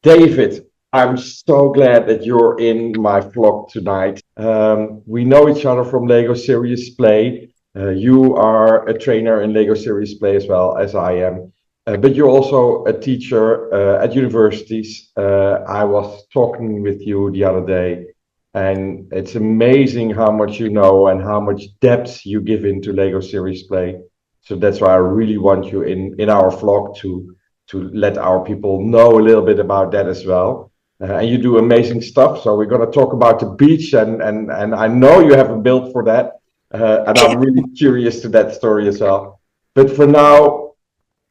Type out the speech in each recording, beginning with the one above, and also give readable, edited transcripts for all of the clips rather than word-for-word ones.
David, I'm so glad that you're in my vlog tonight. We know each other from Lego Serious Play. You are a trainer in Lego Serious Play as well as I am. But you're also a teacher at universities. I was talking with you the other day, and it's amazing how much you know and how much depth you give into Lego Serious Play. So that's why I really want you in our vlog to let our people know a little bit about that as well. And you do amazing stuff. So we're going to talk about the beach, and I know you have a build for that. And I'm really curious to that story as well. But for now,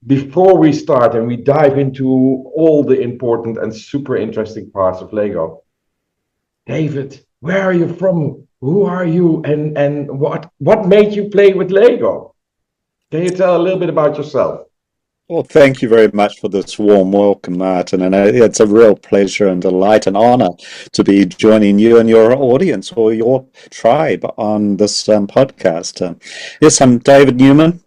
before we start and we dive into all the important and super interesting parts of Lego, David, where are you from? Who are you? And what made you play with Lego? Can you tell a little bit about yourself? Well, thank you very much for this warm welcome, Martin. And it's a real pleasure and delight and honor to be joining you and your audience or your tribe on this podcast. Yes, I'm David Newman.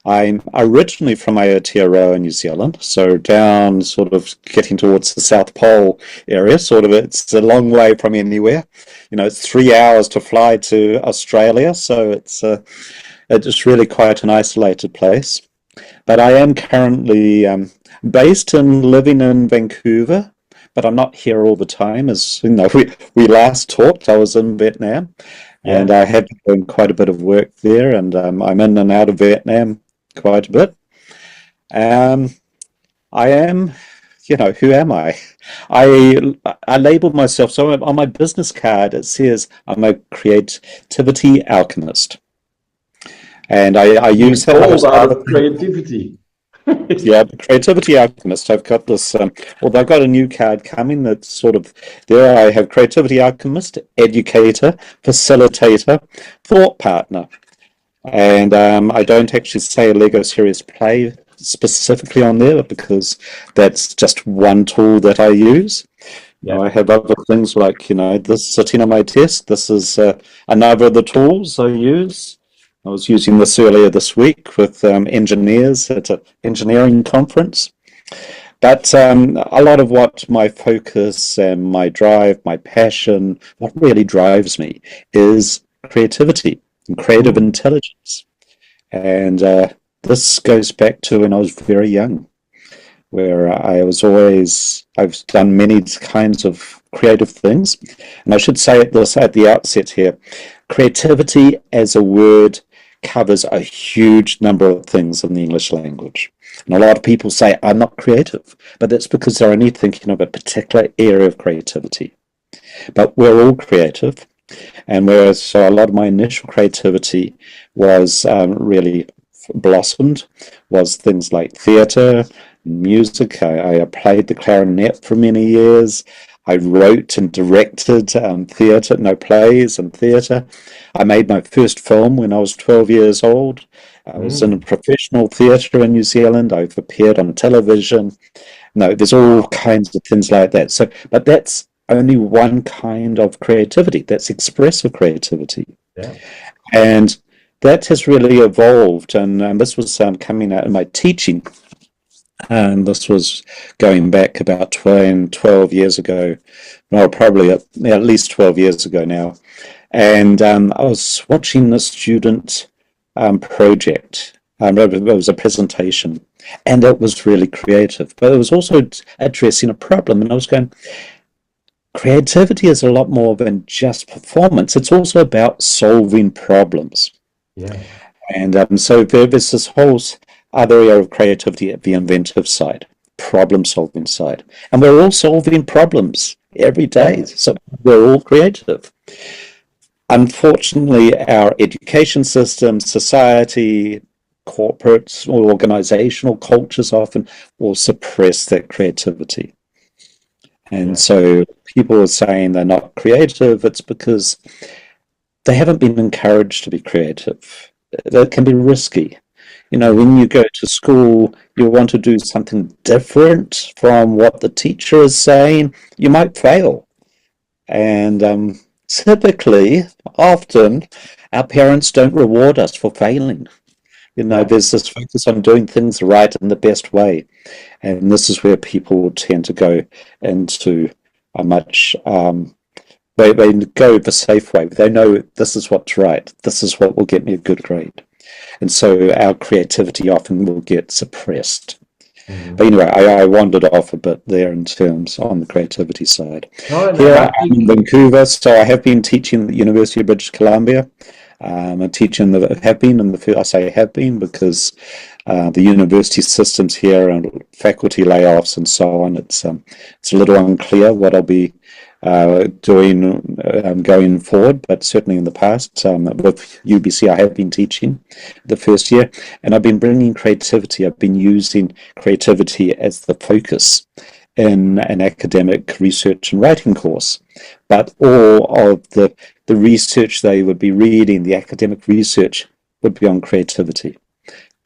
I'm originally from Aotearoa, New Zealand, so down sort of getting towards the South Pole area, sort of. It's a long way from anywhere. It's 3 hours to fly to Australia, so it's really quite an isolated place. But I am currently based and living in Vancouver, but I'm not here all the time. As you know, we last talked, I was in Vietnam, and I have been doing quite a bit of work there, and I'm in and out of Vietnam quite a bit. I am, who am I? I label myself, so on my business card it says I'm a creativity alchemist. And I use that out of creativity. Yeah, the creativity alchemist. I've got this, although I've got a new card coming that's sort of, there I have creativity alchemist, educator, facilitator, thought partner. And I don't actually say Lego Serious Play specifically on there because that's just one tool that I use. I have other things like, this sitting on my desk. This is another of the tools I use. I was using this earlier this week with engineers at an engineering conference. But a lot of what my focus and my drive, my passion, what really drives me is creativity and creative intelligence. And this goes back to when I was very young, where I've done many kinds of creative things. And I should say this at the outset here, creativity as a word covers a huge number of things in the English language. And a lot of people say, I'm not creative, but that's because they're only thinking of a particular area of creativity. But we're all creative. And so a lot of my initial creativity was really blossomed, was things like theatre, music. I played the clarinet for many years. I wrote and directed plays and theatre. I made my first film when I was 12 years old. I was in a professional theatre in New Zealand. I've appeared on television. There's all kinds of things like that. So, but that's only one kind of creativity. That's expressive creativity. Yeah. And that has really evolved. And this was coming out in my teaching. And this was going back about 12 years ago, well, probably at least 12 years ago now. And I was watching the student project. It was a presentation, and it was really creative. But it was also addressing a problem. And I was going, creativity is a lot more than just performance. It's also about solving problems. Yeah. And so there's this whole other area of creativity at the inventive side, problem-solving side. And we're all solving problems every day, so we're all creative. Unfortunately, our education system, society, corporate or organizational cultures often will suppress that creativity. And so people are saying they're not creative, it's because they haven't been encouraged to be creative. That can be risky. When you go to school, you want to do something different from what the teacher is saying, you might fail. And typically, often, our parents don't reward us for failing. There's this focus on doing things right in the best way. And this is where people tend to go into a much, they go the safe way. They know this is what's right. This is what will get me a good grade. And so our creativity often will get suppressed. Mm-hmm. But anyway, I wandered off a bit there in terms on the creativity side. Here I'm in Vancouver, so I have been teaching at the University of British Columbia. I'm teaching I say have been because the university systems here and faculty layoffs and so on, it's a little unclear what I'll be doing going forward, but certainly in the past with UBC I have been teaching the first year, and I've been bringing creativity. I've been using creativity as the focus in an academic research and writing course, but all of the research they would be reading, the academic research, would be on creativity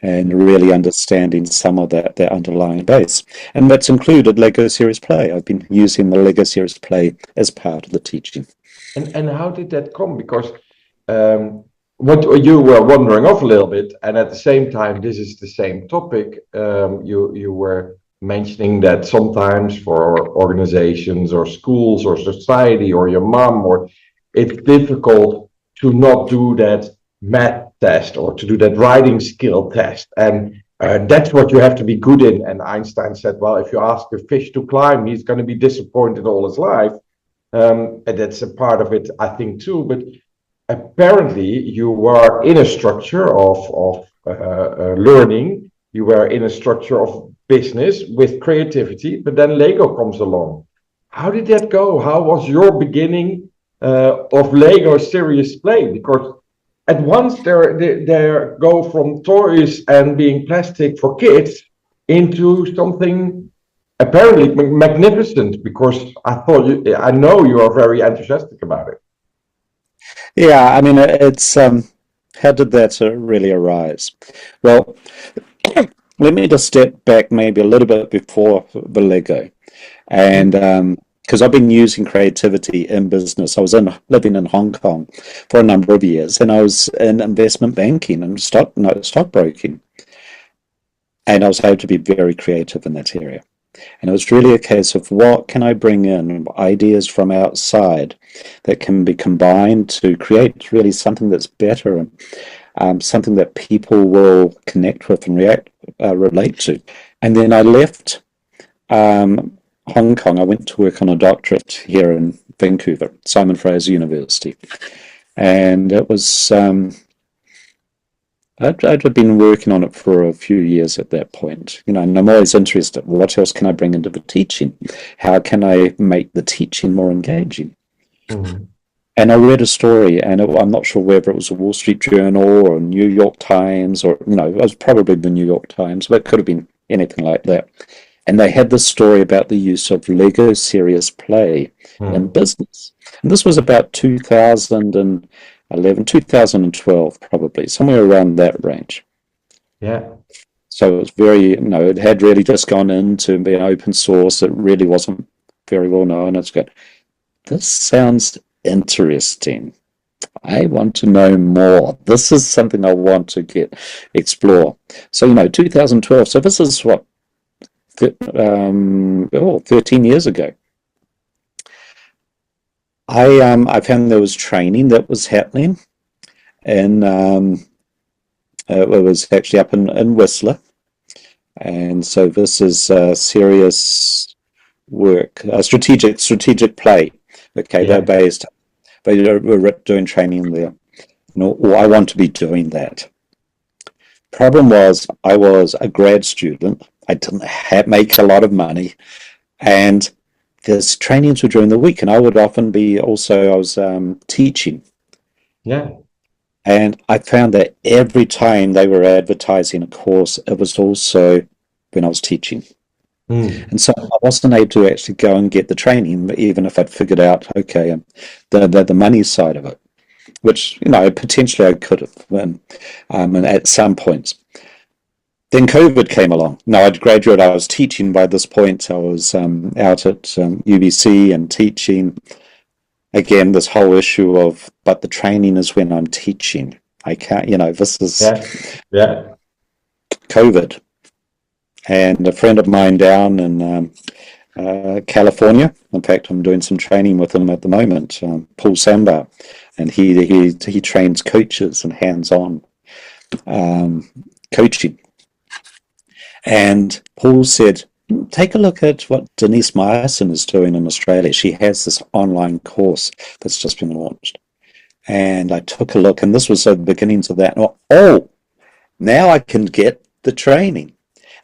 and really understanding some of that underlying base. And that's included Lego Series Play. I've been using the Lego Series Play as part of the teaching. And how did that come? Because what you were wandering off a little bit, and at the same time, this is the same topic. You were mentioning that sometimes for organizations or schools or society or your mom, or it's difficult to not do that math test or to do that writing skill test, and that's what you have to be good in. And Einstein said, well, if you ask a fish to climb, he's going to be disappointed all his life, and that's a part of it, I think, too. But apparently you were in a structure of learning, you were in a structure of business with creativity, but then Lego comes along. How did that go? How was your beginning of Lego Serious Play? Because at once they go from toys and being plastic for kids into something apparently magnificent, because I know you are very enthusiastic about it. Yeah, I mean, it's how did that really arise? Well, let me just step back maybe a little bit before the Lego, and because I've been using creativity in business. I was living in Hong Kong for a number of years, and I was in investment banking and stockbroking, and I was able to be very creative in that area. And it was really a case of what can I bring in, ideas from outside that can be combined to create really something that's better, and something that people will connect with and relate to. And then I left Hong Kong. I went to work on a doctorate here in Vancouver, Simon Fraser University. And it was, I'd been working on it for a few years at that point, and I'm always interested, what else can I bring into the teaching? How can I make the teaching more engaging? Mm-hmm. And I read a story, and I'm not sure whether it was a Wall Street Journal or New York Times, or, it was probably the New York Times, but it could have been anything like that. And they had this story about the use of Lego Serious Play in business. And this was about 2011, 2012, probably, somewhere around that range. Yeah. So it was very, it had really just gone into being open source. It really wasn't very well known. It's good. This sounds interesting. I want to know more. This is something I want to explore. So, 2012. So this is what, 13 years ago. I found there was training that was happening, and it was actually up in Whistler, and so this is serious work, strategic play. Okay, yeah. They were doing training there. I want to be doing that. Problem was, I was a grad student. I didn't make a lot of money, and there's trainings were during the week, and I would often I was teaching. Yeah. And I found that every time they were advertising a course, it was also when I was teaching. And so I wasn't able to actually go and get the training, even if I'd figured out, okay, the money side of it, which, potentially I could have, and at some points. Then COVID came along. Now, I'd graduated, I was teaching by this point. I was out at UBC and teaching. Again, this whole issue of, but the training is when I'm teaching. I can't, this is... Yeah. COVID. And a friend of mine down in California, in fact, I'm doing some training with him at the moment, Paul Sambar, and he trains coaches and hands-on coaching. And Paul said, take a look at what Denise Meyerson is doing in Australia. She has this online course that's just been launched. And I took a look, and this was the beginnings of that. Oh, now I can get the training.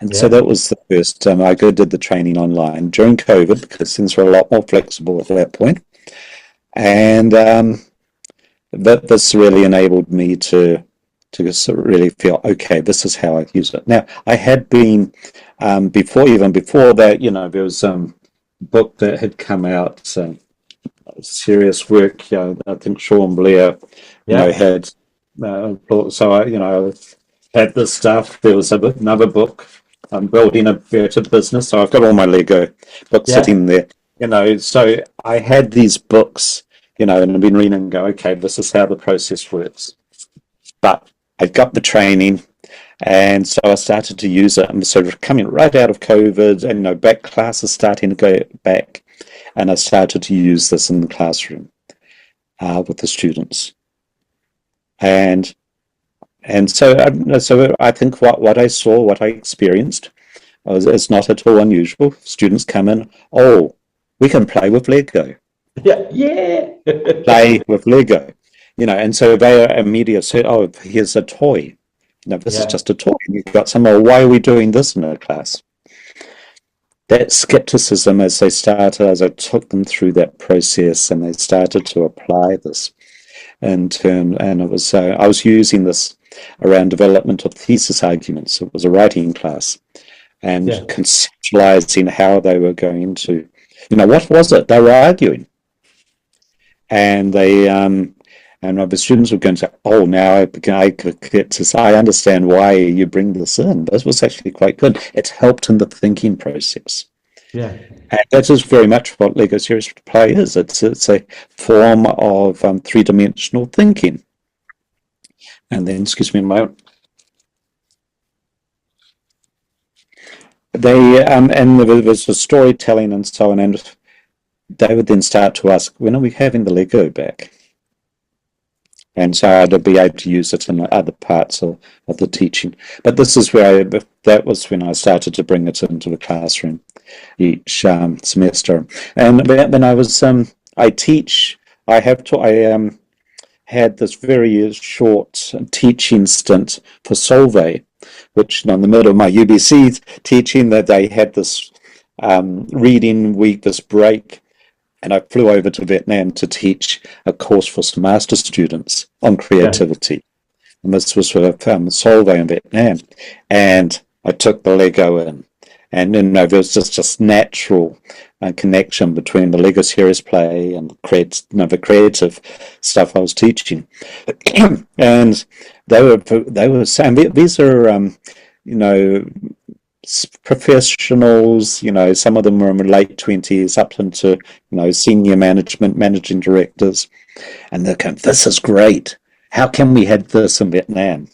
And so that was the first. I did the training online during COVID because things were a lot more flexible at that point. And that this really enabled me to sort of really feel, okay, this is how I use it. Now, I had been, before that, there was a book that had come out, serious work. I think Sean Blair, had, so I had this stuff. There was another book, Building a Better Business. So I've got all my Lego books sitting there, so I had these books, and I've been reading and go, okay, this is how the process works. But I got the training, and so I started to use it. And sort of coming right out of COVID, and back classes starting to go back, and I started to use this in the classroom with the students. And so I think what I saw, what I experienced, it's not at all unusual. Students come in, oh, we can play with Lego. Yeah. Play with Lego. And so they immediately said, oh, here's a toy. This is just a toy. You've got some, why are we doing this in a class? That skepticism as I took them through that process and they started to apply this and it was, I was using this around development of thesis arguments. It was a writing class and conceptualizing how they were going to, what was it they were arguing? And they, and the students were going to say, oh, now I get to say, I understand why you bring this in. This was actually quite good. It helped in the thinking process. Yeah. And that is very much what Lego Serious Play is. It's a form of three-dimensional thinking. And then, excuse me a moment. And there was the storytelling and so on, and they would then start to ask, when are we having the Lego back? And so I'd be able to use it in other parts of the teaching. But this is where that was when I started to bring it into the classroom each semester. And when I was, I had this very short teaching stint for Solvay, which in the middle of my UBC teaching, that they had this reading week, this break. And I flew over to Vietnam to teach a course for some master students on creativity. And this was for Solvay in Vietnam. And I took the Lego in. And there was just natural connection between the Lego Serious Play and the creative stuff I was teaching. And they were saying, these are, professionals, some of them were in their late 20s up into, senior management, managing directors. And they're going, this is great. How can we have this in Vietnam?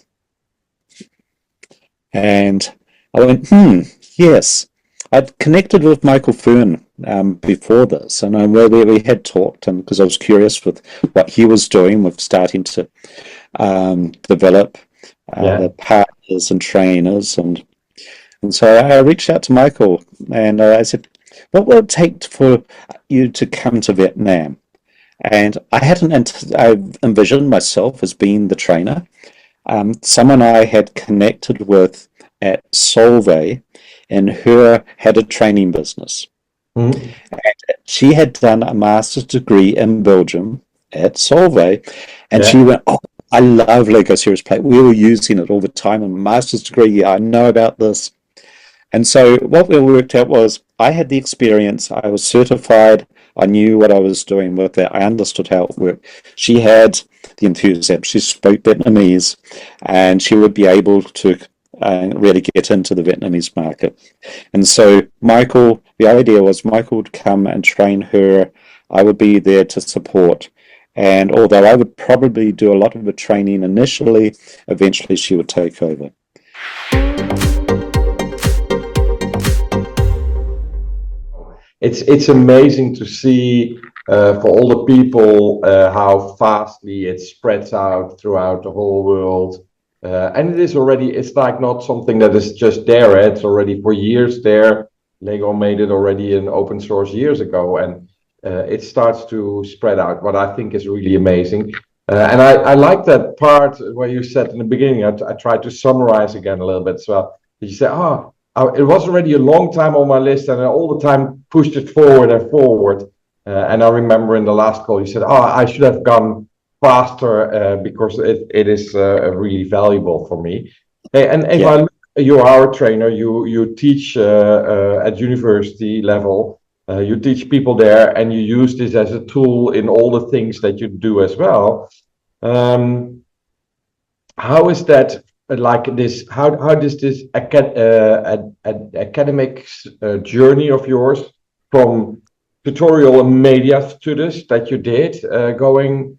And I went, yes. I'd connected with Michael Fern before this, and we had talked, and because I was curious with what he was doing with starting to develop the partners and trainers, and so I reached out to Michael, and I said, what will it take for you to come to Vietnam? And I envisioned myself as being the trainer. Someone I had connected with at Solvay, and her had a training business. Mm-hmm. And she had done a master's degree in Belgium at Solvay, and she went, oh, I love Lego Serious Play. We were using it all the time in master's degree. I know about this. And so what we worked out was I had the experience. I was certified. I knew what I was doing with it. I understood how it worked. She had the enthusiasm. She spoke Vietnamese, and she would be able to really get into the Vietnamese market. And so Michael, the idea was Michael would come and train her. I would be there to support. And although I would probably do a lot of the training initially, eventually she would take over. It's amazing to see for all the people how fastly it spreads out throughout the whole world. And it's like not something that is just there. It's already for years there. Lego made it already in open source years ago, and it starts to spread out, what I think is really amazing. And I like that part where you said in the beginning, I tried to summarize again a little bit as well. You said, it was already a long time on my list, and I all the time pushed it forward and forward. And I remember in the last call, you said, I should have gone faster because it is really valuable for me. Hey, and if you are a trainer, you teach at university level, you teach people there, and you use this as a tool in all the things that you do as well. How is that like this? How does this academic journey of yours from tutorial and media students that you did going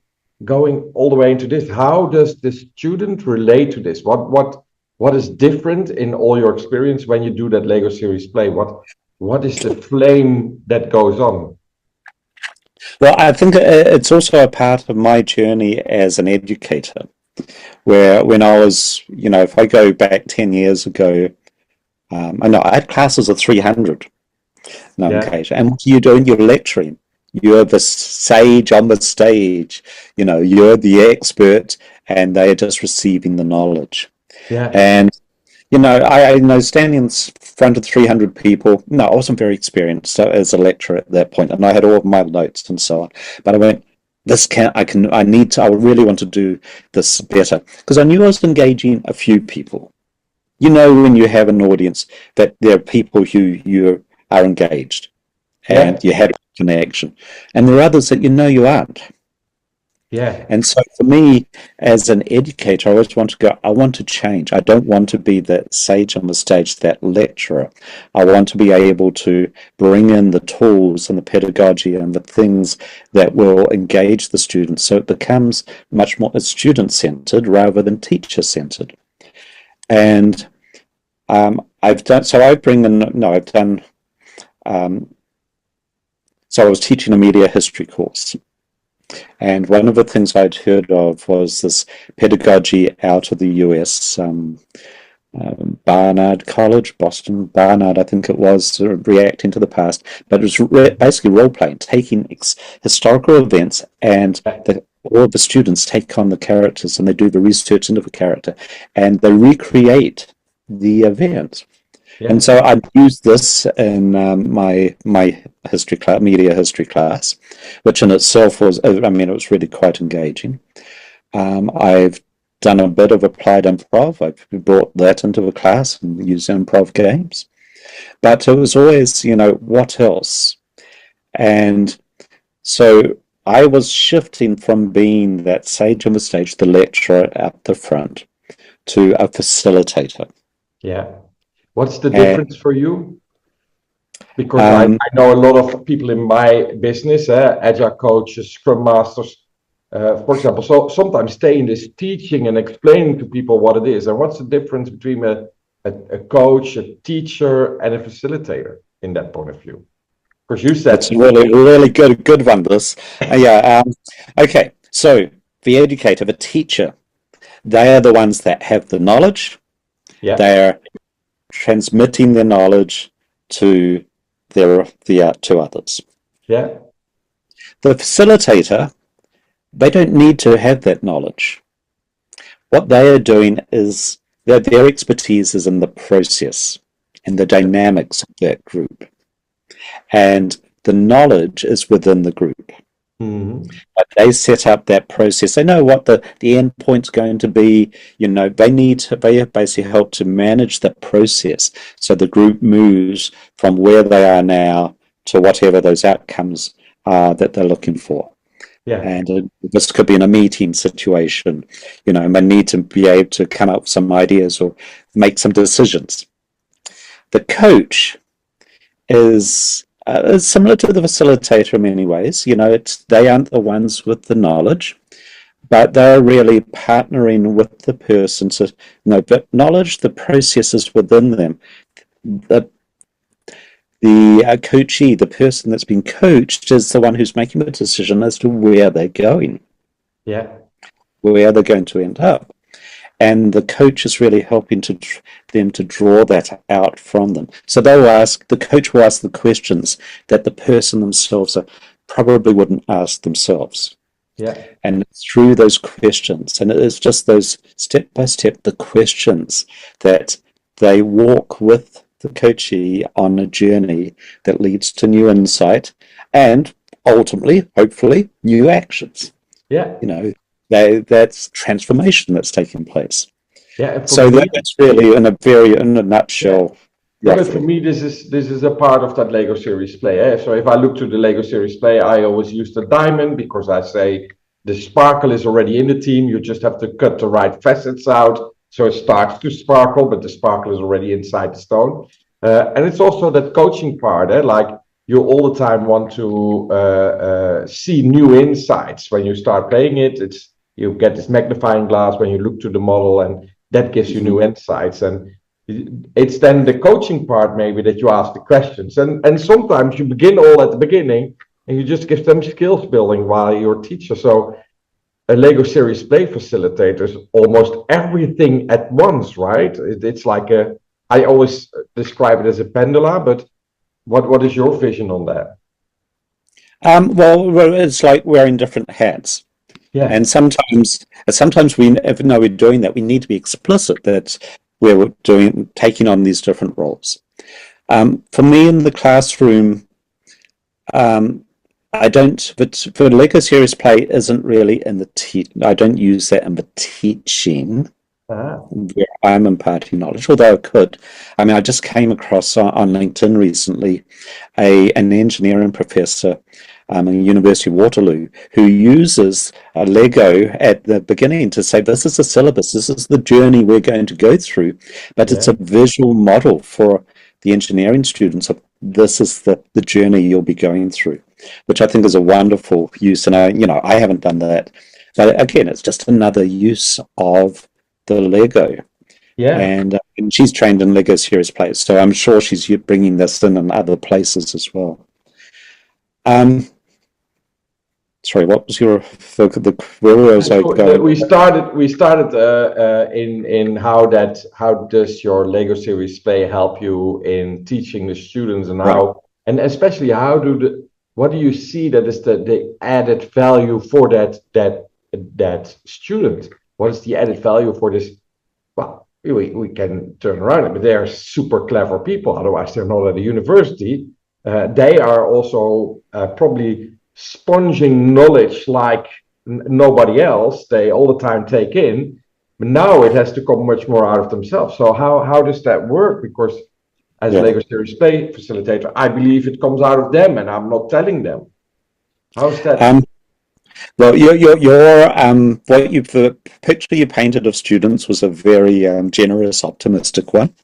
all the way into this? How does the student relate to this? What is different in all your experience when you do that Lego series play? What is the flame that goes on? Well, I think it's also a part of my journey as an educator, where when I was, if I go back 10 years ago, I know I had classes of 300. Okay. And what are you doing? You're lecturing. You're the sage on the stage. You're the expert, and they are just receiving the knowledge. Yeah. And I know standing in front of 300 people. No, I wasn't very experienced as a lecturer at that point, and I had all of my notes and so on. But I went, I really want to do this better, because I knew I was engaging a few people. When you have an audience, that there are people who you are engaged, and you have a connection, and there are others that you aren't. Yeah. And so for me, as an educator, I always want to go, I want to change. I don't want to be that sage on the stage, that lecturer. I want to be able to bring in the tools and the pedagogy and the things that will engage the students, so it becomes much more student-centered rather than teacher-centered. And so I was teaching a media history course. And one of the things I'd heard of was this pedagogy out of the US, Barnard College, Boston, Barnard, I think it was, reacting to the past. But it was basically role-playing, taking historical events, and all of the students take on the characters, and they do the research into the character, and they recreate the event. Yeah. And so I used this in my history class, media history class, which in itself was, it was really quite engaging. I've done a bit of applied improv. I've brought that into the class and used improv games. But it was always, what else? And so I was shifting from being that sage on the stage, the lecturer at the front, to a facilitator. Yeah. What's the difference for you? Because I know a lot of people in my business, agile coaches, scrum masters, for example, so sometimes stay in this teaching and explaining to people what it is. And what's the difference between a coach, a teacher, and a facilitator in that point of view? Because you said... That's really good one, this. Okay, so the educator, the teacher, they are the ones that have the knowledge. Yeah. They are transmitting their knowledge to to others. Yeah. The facilitator, they don't need to have that knowledge. What they are doing is their expertise is in the process and the dynamics of that group, and the knowledge is within the group. Mm-hmm. But they set up that process. They know what the end point's going to be. They basically help to manage the process, so the group moves from where they are now to whatever those outcomes are that they're looking for. Yeah. And this could be in a meeting situation. They need to be able to come up with some ideas or make some decisions. The coach is similar to the facilitator in many ways. They aren't the ones with the knowledge. but they're really partnering with the person to acknowledge the processes within them. The coachee, the person that's been coached, is the one who's making the decision as to where they're going, where they're going to end up. And the coach is really helping them to draw that out from them. So the coach will ask the questions that the person themselves probably wouldn't ask themselves. Yeah. And through those questions, and it's just those step by step, the questions that they walk with the coachee on a journey that leads to new insight and ultimately, hopefully, new actions. Yeah. That's transformation that's taking place. Yeah. So that's really in a nutshell. Yeah. But for me, this is a part of that Lego series play. So if I look to the Lego series play, I always use the diamond because I say the sparkle is already in the team. You just have to cut the right facets out. So it starts to sparkle, but the sparkle is already inside the stone. And it's also that coaching part, like you all the time want to see new insights. When you start playing it, you get this magnifying glass when you look to the model, and that gives you new insights. And it's then the coaching part maybe that you ask the questions. And sometimes you begin all at the beginning and you just give them skills building while you're a teacher. So a Lego series play facilitator is almost everything at once, right? It's like I always describe it as a pendulum, but what is your vision on that? Well, it's like wearing different hats. Yeah. And sometimes even though we're doing that, we need to be explicit that we're taking on these different roles. For me in the classroom, I don't, but for Lego series play isn't really in I don't use that in the teaching where I'm imparting knowledge, although I could. I mean, I just came across on LinkedIn recently an engineering professor at University of Waterloo who uses a Lego at the beginning to say, this is the syllabus, this is the journey we're going to go through, but it's a visual model for the engineering students of this is the journey you'll be going through, which I think is a wonderful use. And I haven't done that, but again, it's just another use of the Lego. Yeah. And she's trained in Lego series play, so I'm sure she's bringing this in other places as well. Sorry, what was where was I going? We started in how does your Lego series play help you in teaching the students, and and especially what do you see that is the added value for that student? What is the added value for this? Well, we can turn around it, but they are super clever people. Otherwise, they're not at a university. They are also probably sponging knowledge like nobody else. They all the time take in, but now it has to come much more out of themselves. So how does that work? Because as a Lego series play facilitator, I believe it comes out of them, and I'm not telling them. How's that? Well, the picture you painted of students was a very generous, optimistic one.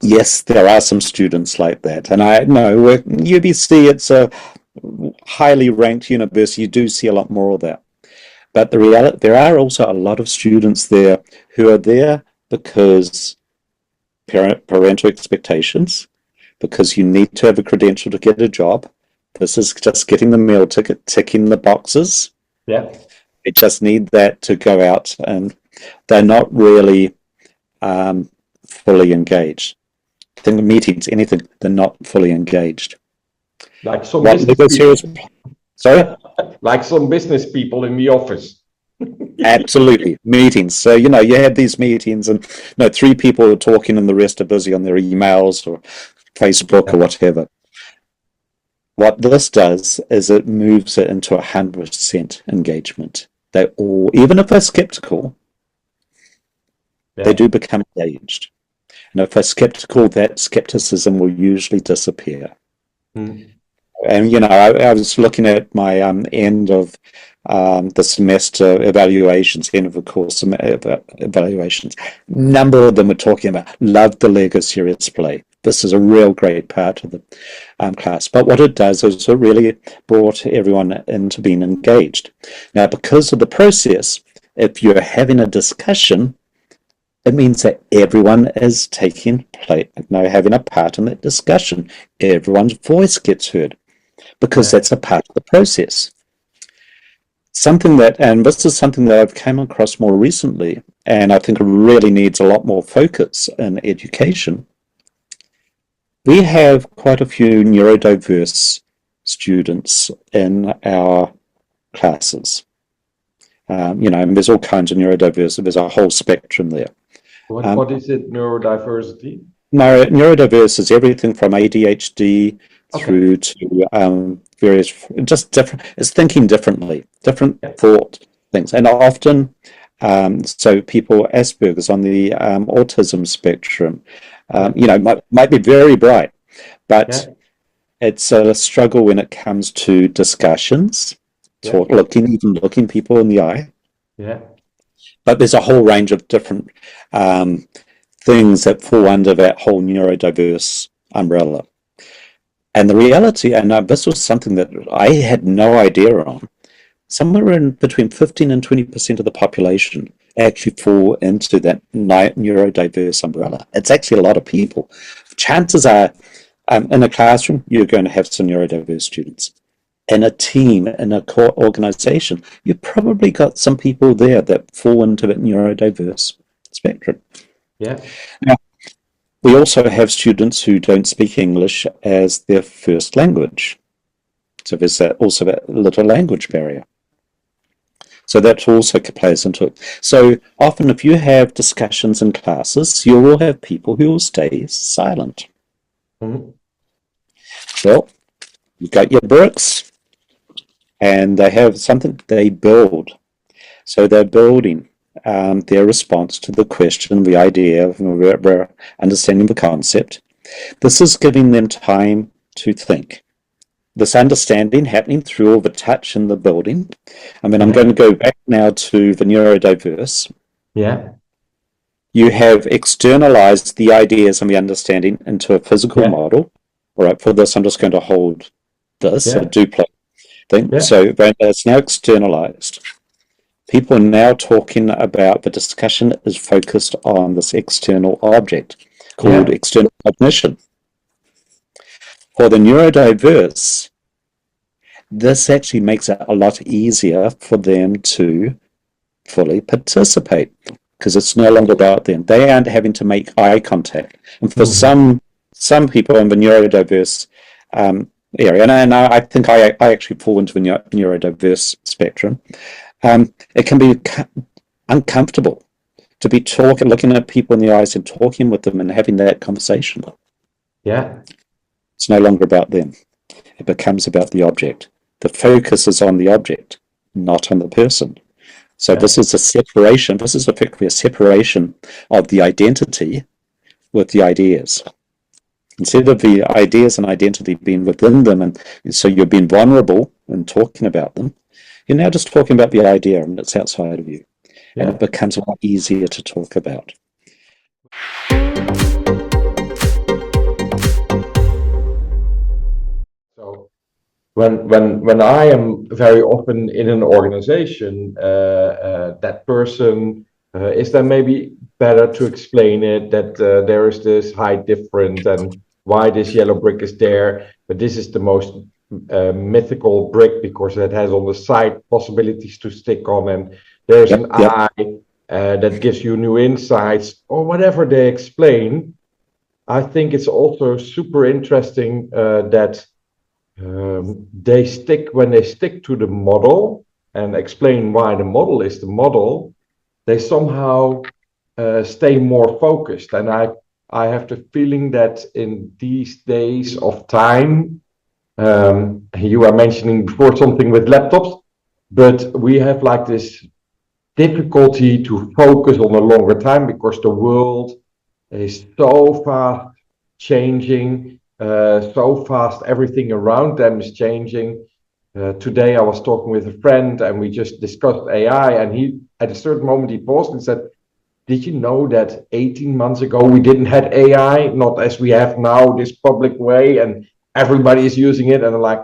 Yes, there are some students like that, and I know UBC, it's a highly ranked university. You do see a lot more of that, but the reality, there are also a lot of students there who are there because parental expectations, because you need to have a credential to get a job. This is just getting the meal ticket, ticking the boxes. Yeah. They just need that to go out, and they're not really fully engaged. I think the meetings, anything, they're not fully engaged. Like some business people. Sorry? Like some business people in the office. Absolutely. Meetings. So, you have these meetings and 3 people are talking and the rest are busy on their emails or Facebook or whatever. What this does is it moves it into 100% engagement. They all, even if they're skeptical, they do become engaged. And if they're skeptical, that skepticism will usually disappear. And, I was looking at my end of the semester evaluations, end of the course evaluations. A number of them were talking about, love the Lego series play. this is a real great part of the class. But what it does is it really brought everyone into being engaged. Now, because of the process, if you're having a discussion, it means that everyone is having a part in that discussion. Everyone's voice gets heard because that's a part of the process. And this is something that I've come across more recently, and I think it really needs a lot more focus in education. We have quite a few neurodiverse students in our classes. And there's all kinds of neurodiversity. There's a whole spectrum there. What is it, neurodiversity? Neurodiverse is everything from ADHD through to various, just different. It's thinking differently, different thought things, and often, so people Asperger's on the autism spectrum, might be very bright, but it's a struggle when it comes to discussions, looking people in the eye. Yeah. But there's a whole range of different things that fall under that whole neurodiverse umbrella. And the reality, and this was something that I had no idea on, somewhere in between 15 and 20% of the population actually fall into that neurodiverse umbrella. It's actually a lot of people. Chances are, in a classroom, you're going to have some neurodiverse students. In a team, in a organization, you've probably got some people there that fall into that neurodiverse spectrum. Yeah. Now, we also have students who don't speak English as their first language. So there's also that little language barrier. So that also plays into it. So often if you have discussions in classes, you will have people who will stay silent. Mm-hmm. Well, you've got your bricks, and they have something they build. So they're building their response to the question, the idea, of understanding the concept. This is giving them time to think. This understanding happening through all the touch in the building. I'm going to go back now to the neurodiverse. Yeah. You have externalized the ideas and the understanding into a physical model. All right, for this, I'm just going to hold this, a duplex thing. Yeah. So it's now externalized. People are now talking about, the discussion is focused on this external object called external cognition. For the neurodiverse, this actually makes it a lot easier for them to fully participate because it's no longer about them. They aren't having to make eye contact. And for some people in the neurodiverse area, and I think I actually fall into the neurodiverse spectrum, it can be uncomfortable to be looking at people in the eyes and talking with them and having that conversation. Yeah. It's no longer about them. It becomes about the object. The focus is on the object, not on the person. So this is a separation. This is effectively a separation of the identity with the ideas. Instead of the ideas and identity being within them, and so you're being vulnerable and talking about them, you're now just talking about the idea and it's outside of you. And it becomes a lot easier to talk about. So when I am very often in an organization, that person is then maybe better to explain it that there is this height difference and why this yellow brick is there, but this is the most mythical brick because it has on the side possibilities to stick on, and there's an eye that gives you new insights or whatever they explain. I think it's also super interesting that when they stick to the model and explain why the model is the model, they somehow stay more focused. And I have the feeling that in these days of time, you are mentioning before something with laptops, but we have like this difficulty to focus on a longer time because the world is so fast changing, so fast everything around them is changing. Today I was talking with a friend and we just discussed AI, and he at a certain moment he paused and said, did you know that 18 months ago we didn't have AI, not as we have now, this public way, and everybody is using it, and I'm like,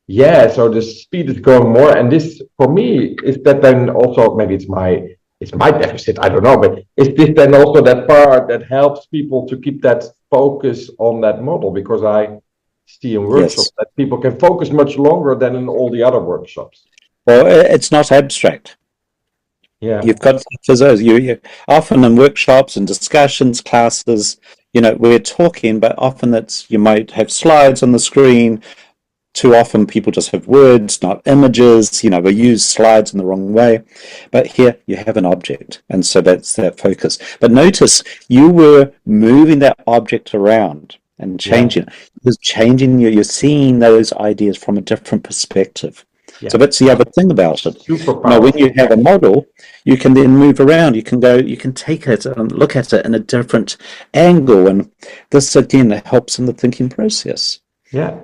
yeah, so the speed is going more, and this for me is that then also maybe it's my deficit, I don't know, but is this then also that part that helps people to keep that focus on that model? Because I see in workshops Yes. that people can focus much longer than in all the other workshops. Well, it's not abstract. Yeah, You've got for those you often in workshops and discussions, classes, we're talking, but often it's you might have slides on the screen. Too often people just have words, not images. We use slides in the wrong way. But here you have an object, and so that's that focus. But notice you were moving that object around and yeah, changing it. Because changing you're seeing those ideas from a different perspective. yeah. So that's the other thing about it. Super When you powerful. have a model, you can then move around. You can take it and look at it in a different angle. And this again helps in the thinking process. Yeah.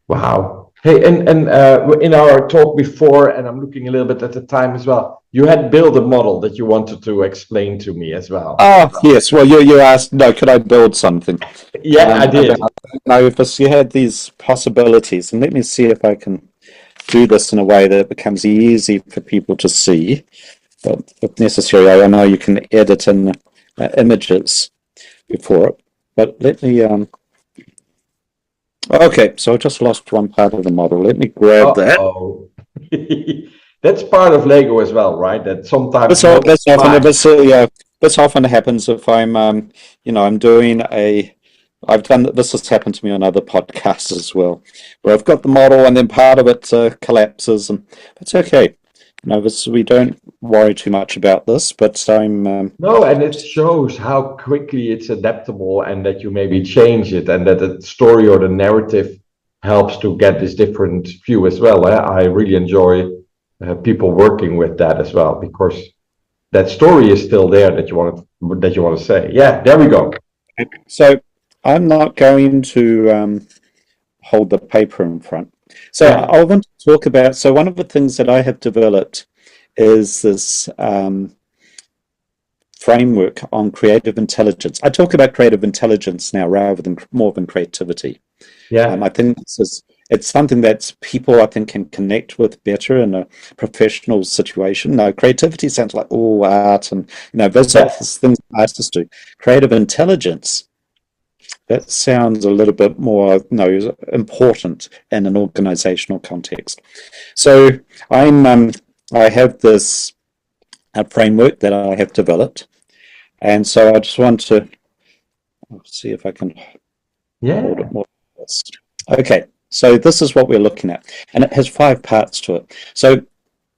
Wow. Hey, and in our talk before, and I'm looking a little bit at the time as well, you had built a model that you wanted to explain to me as well. Oh, yes. Well, you asked, no, could I build something? Yeah, I About, did. if you had these possibilities, and let me see if I can do this in a way that it becomes easy for people to see. But if necessary, I know you can edit in images before it. But let me, okay, so I just lost one part of the model. Let me grab that. Uh-oh. That's part of Lego as well, right? That sometimes This often happens if I'm doing this has happened to me on other podcasts as well, where I've got the model and then part of it collapses, and it's okay. We don't worry too much about this, but No, and it shows how quickly it's adaptable and that you maybe change it and that the story or the narrative helps to get this different view as well. I really enjoy people working with that as well because that story is still there that you want to say. Yeah, there we go. so I'm not going to hold the paper in front. So Yeah, I want to talk about. So one of the things that I have developed is this framework on creative intelligence. I talk about creative intelligence now rather than more than creativity. yeah, I think it's something that people I think can connect with better in a professional situation. Now, creativity sounds like art and those are yeah, things artists do. Creative intelligence, that sounds a little bit more important in an organizational context. So I have this framework that I have developed, and so I just want to see if I can hold yeah, it more. Okay, so this is what we're looking at, and it has 5 parts to it. So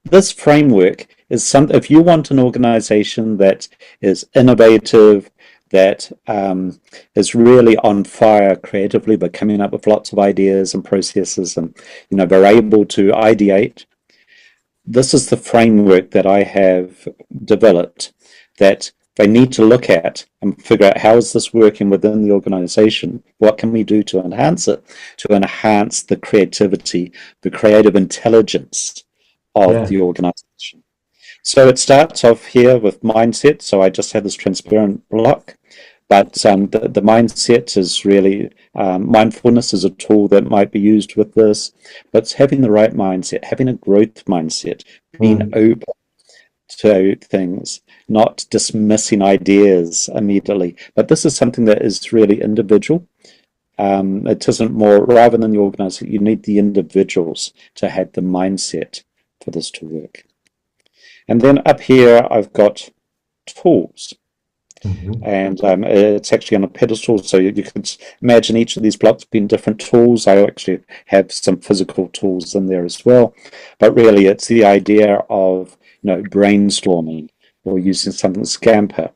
this framework is something, if you want an organization that is innovative, that is really on fire creatively, but coming up with lots of ideas and processes, and they're able to ideate. This is the framework that I have developed that they need to look at and figure out how is this working within the organization? What can we do to enhance it, to enhance the creativity, the creative intelligence of yeah, the organization? So it starts off here with mindset. So I just have this transparent block, but the mindset is really mindfulness is a tool that might be used with this, but it's having the right mindset, having a growth mindset, being mm, open to things, not dismissing ideas immediately. But this is something that is really individual. It isn't more, rather than the organization, you need the individuals to have the mindset for this to work. And then up here, I've got tools. mhm, And it's actually on a pedestal, so you could imagine each of these blocks being different tools. I actually have some physical tools in there as well, but really it's the idea of brainstorming or using something Scamper.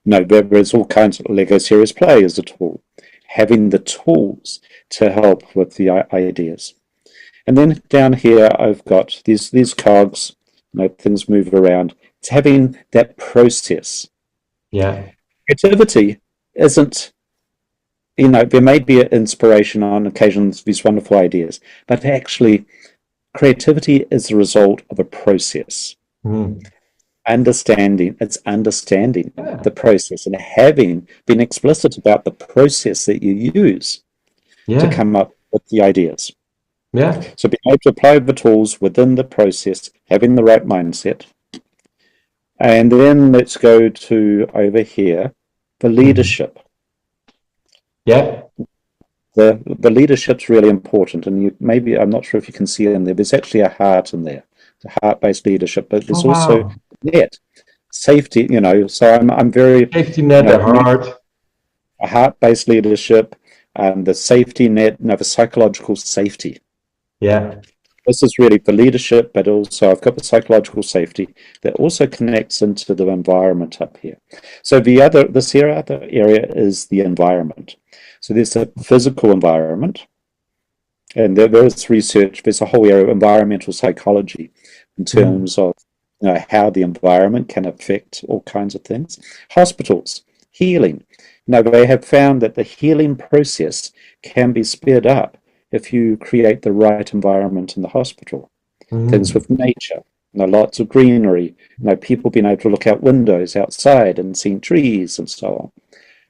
There's all kinds of Lego Serious Play as a tool, having the tools to help with the ideas. And then down here I've got these cogs, things move around. It's having that process. yeah, Creativity isn't, there may be an inspiration on occasions, these wonderful ideas, but actually creativity is the result of a process. mm, understanding. It's understanding Yeah. the process and having been explicit about the process that you use to Yeah. come up with the ideas. Yeah. So being able to apply the tools within the process, having the right mindset. And then let's go to over here, the leadership. Yeah. The leadership's really important, and you maybe I'm not sure if you can see it in there. There's actually a heart in there, the heart-based leadership, but there's Oh, also wow. net safety. So I'm very Safety net, the heart. a heart-based leadership, the safety net, the psychological safety. Yeah. This is really for leadership, but also I've got the psychological safety that also connects into the environment up here. So this other area is the environment. So there's a physical environment, and there's research. There's a whole area of environmental psychology in terms of how the environment can affect all kinds of things. Hospitals, healing. They have found that the healing process can be sped up if you create the right environment in the hospital. Things with nature, lots of greenery, people being able to look out windows outside and seeing trees and so on.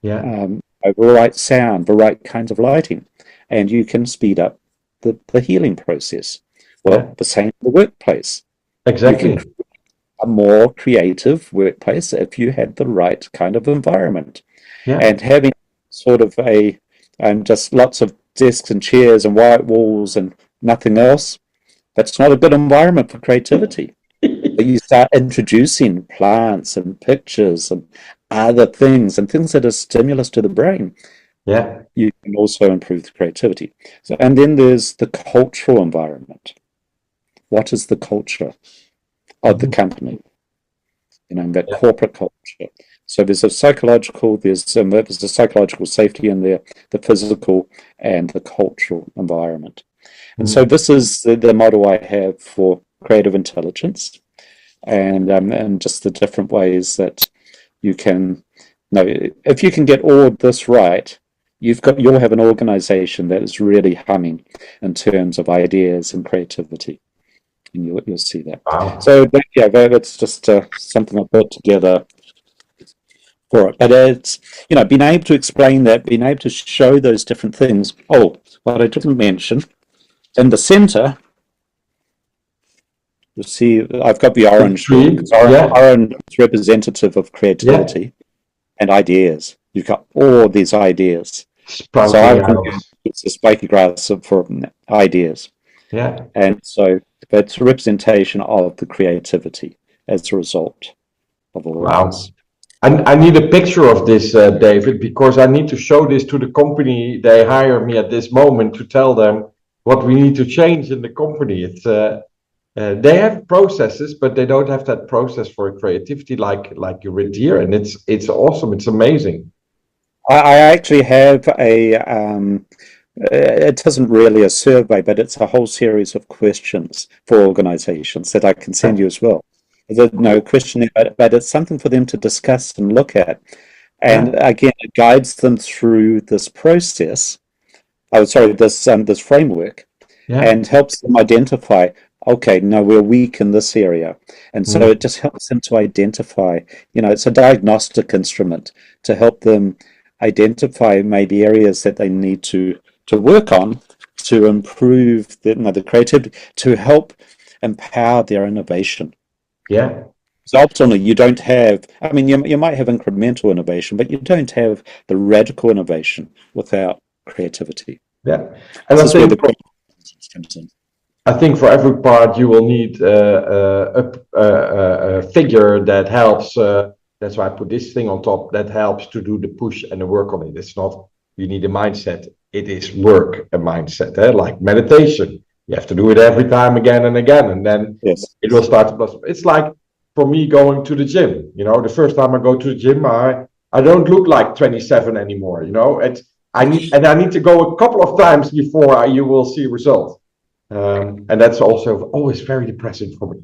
Yeah. The right sound, the right kinds of lighting, and you can speed up the healing process. Well, the same in the workplace. Exactly. You can create a more creative workplace if you had the right kind of environment. Yeah. And having sort of just lots of desks and chairs and white walls and nothing else, that's not a good environment for creativity. But you start introducing plants and pictures and other things and things that are stimulus to the brain. Yeah. You can also improve the creativity. And then there's the cultural environment. What is the culture of the company? That corporate culture. So there's a psychological safety in there, the physical and the cultural environment. And so this is the model I have for creative intelligence, and just the different ways that you can. If you can get all of this right, you'll have an organization that is really humming in terms of ideas and creativity, and you'll see that. Wow. So that's just something I put together for it. But it's being able to explain that, being able to show those different things. Oh, what I didn't mention in the center. You see, I've got the orange here. Orange is representative of creativity and ideas. You've got all these ideas. Sprouting so I out. think it's a spiky grass for ideas. Yeah. And so that's a representation of the creativity as a result of all of this. I need a picture of this, David, because I need to show this to the company. They hire me at this moment to tell them what we need to change in the company. It's they have processes, but they don't have that process for creativity like you read here, and it's awesome. It's amazing. I actually have it isn't really a survey, but it's a whole series of questions for organizations that I can send you as well. There's no questionnaire, but it's something for them to discuss and look at. And again, it guides them through this process. This framework, and helps them identify, okay, no, we're weak in this area. And so it just helps them to identify, it's a diagnostic instrument to help them identify maybe areas that they need to work on to improve the creativity, to help empower their innovation. Yeah. So ultimately, you don't have, you might have incremental innovation, but you don't have the radical innovation without creativity. Yeah. And I think comes in. I think for every part you will need a figure that helps. That's why I put this thing on top that helps to do the push and the work on it. It's not you need a mindset. It is work, a mindset, like meditation. You have to do it every time again and again, and then it will start to blossom. It's like for me going to the gym. The first time I go to the gym, I don't look like 27 anymore. I need to go a couple of times before you will see results. And that's also always very depressing for me.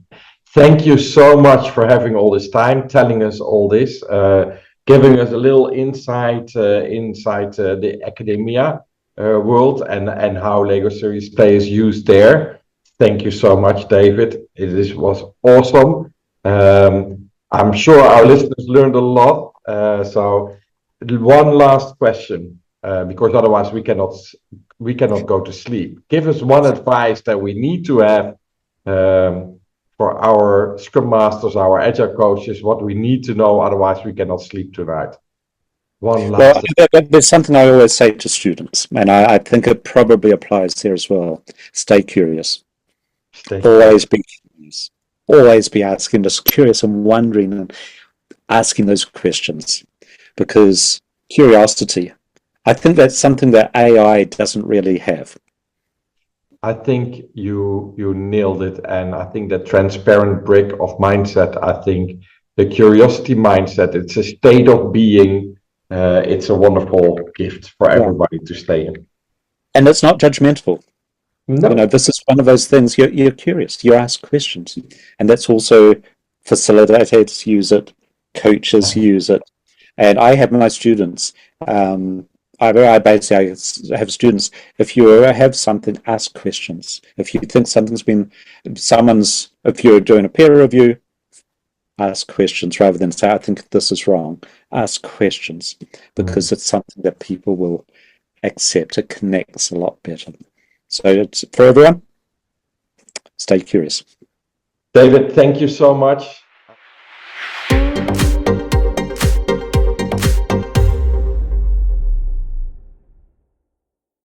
Thank you so much for having all this time, telling us all this, giving us a little insight inside the academia world and how Lego Series Play is used there. Thank you so much, David. This was awesome. I'm sure our listeners learned a lot. So one last question, because otherwise we cannot go to sleep. Give us one advice that we need to have for our Scrum Masters, our Agile coaches, what we need to know, otherwise we cannot sleep tonight. One last. Well, there's something I always say to students, and I think it probably applies there as well. Stay curious. Always be curious. Always be asking, just curious and wondering and asking those questions, because curiosity, I think that's something that AI doesn't really have. I think you nailed it, and I think that transparent brick of mindset. I think the curiosity mindset. It's a state of being. It's a wonderful gift for everybody to stay in. And it's not judgmental. No. You know, this is one of those things. You're curious. You ask questions, and that's also facilitators use it, coaches use it, and I have my students. I basically have students. If you have something, ask questions. If you think if you're doing a peer review, ask questions rather than say, I think this is wrong. Ask questions, because it's something that people will accept. It connects a lot better. So it's for everyone, stay curious. David, thank you so much.